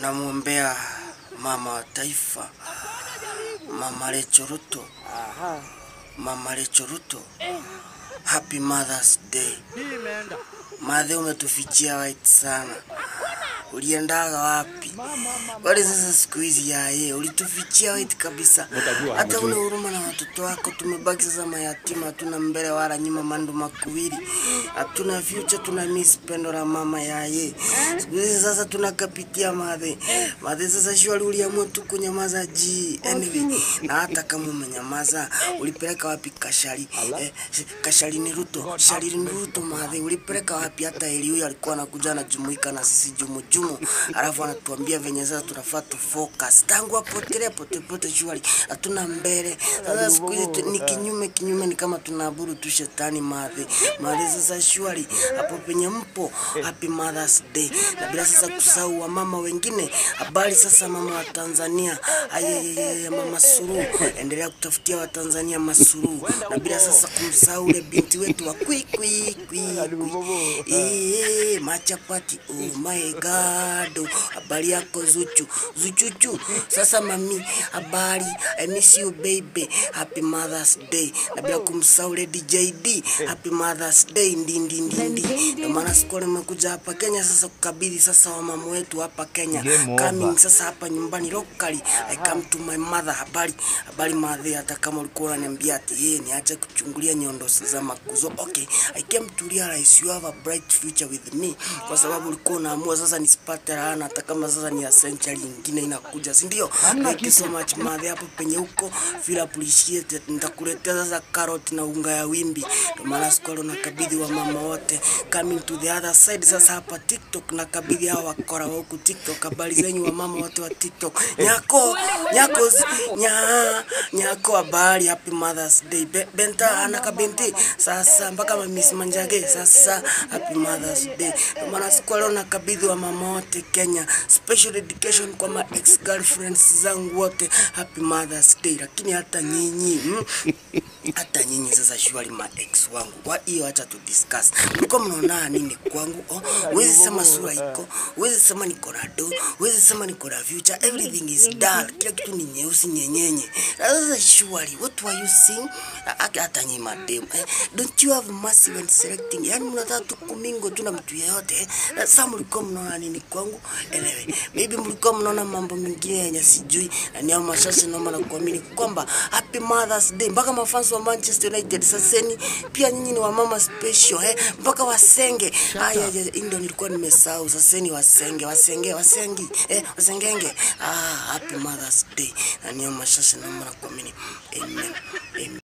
Namuombea mama wa taifa, Mama Rachel Ruto. Mama Rachel Ruto, Happy Mother's Day. Madhe, umetufichia white sana. Uliendaga wapi? Wale sasa siku hizi ulitufichia white kabisa. Hata ule huruma na watoto wako, tumebaki sasa mayatima, hatuna mbele wala nyuma, mandu makuwili. Hatuna future, tuna miss pendo la mama siku hizi sasa tunakapitia madhe. Madhe sasa shwari uliamua tu kunyamaza anyway. Na hata kama umenyamaza, ulipeleka wapi Kashali? Kashali ni Ruto. Shali ni Ruto madhe. Ulipeleka wapi? Hata Eliu alikuwa anakuja na jumuika na sisi jumu. Alafu anatuambia venye sasa tunafaa tu focus. Tangu pote shwari. Hatuna mbele. Sasa siku hizi ni kinyume ni kama tunaabudu tu shetani madhe. Madhe sasa shwari. Hapo penye mpo, Happy Mother's Day. Na bila sasa kusahau wa mama wengine. Habari sasa mama wa Tanzania. Mama Suluhu. Endelea kutafutia wa Tanzania Masuluhu. Na bila sasa kumsahau ule binti wetu wa machapati. Oh my God. Habari yako Zuchuchu. Sasa mami, habari. I miss you baby. Happy Mother's Day. Na bila kumsahau Lady JD. Happy Mother's Day. Ndi. Ndio maana siku nimekuja hapa Kenya sasa kukabidhi sasa wa mama wetu hapa Kenya. Coming sasa hapa nyumbani locally. I come to my mother. Habari madhe, hata kama ulikuwa unaniambia ati niache kuchungulia nyondo za makuzo. Okay, I came to realize you have a bright future with me. Kwa sababu ulikuwa unaamua sasa nisipate laana hata kama sasa ni century nyingine inakuja, si ndio? Thank you so much madhe, hapo penye huko feel appreciated. Nitakuletea sasa carrot na unga ya wimbi. Ndio maana siku leo nakabidhi wa mama wote. Coming to the other side sasa hapa TikTok nakabidhi hawa wakora wa huku TikTok. Habari zenyu wa mama wote wa TikTok. Nyako habari. Happy Mother's Day. Benta anakabinti sasa mpaka Miss Manjage sasa Happy Mother's Day. Ndio maana siku leo nakabidhi wa mama wote Kenya. Special dedication kwa ma ex girlfriends zangu wote. Happy Mother's Day. Lakini hata nyinyi sasa shwari ma ex wangu. Kwa hiyo acha tu discuss. Mko mnaona nini kwangu? Huwezi sema sura iko, huwezi sema niko na do, huwezi sema niko na future. Everything is dull. Kila kitu ni nyeusi nyenyenye. Sasa shwari, what were you saying? Hata nyinyi madem. Don't you have mercy when selecting? Yaani mnataka tu kumingo tu na mtu yeyote. Sasa mlikuwa mnaona nini kwangu? Anyway, maybe mlikuwa mnaona mambo mengine yenye sijui. Na ni mashasha naomba na kuamini kwamba Happy Mother's Day. Mpaka mafans wa Manchester United saseni pia nyinyi ni wa mama special mpaka wasenge. Ndio nilikuwa nimesahau. Saseni wasenge. Wasengenge. Happy Mother's Day. Na ni mashasha naomba na kuamini. Amen.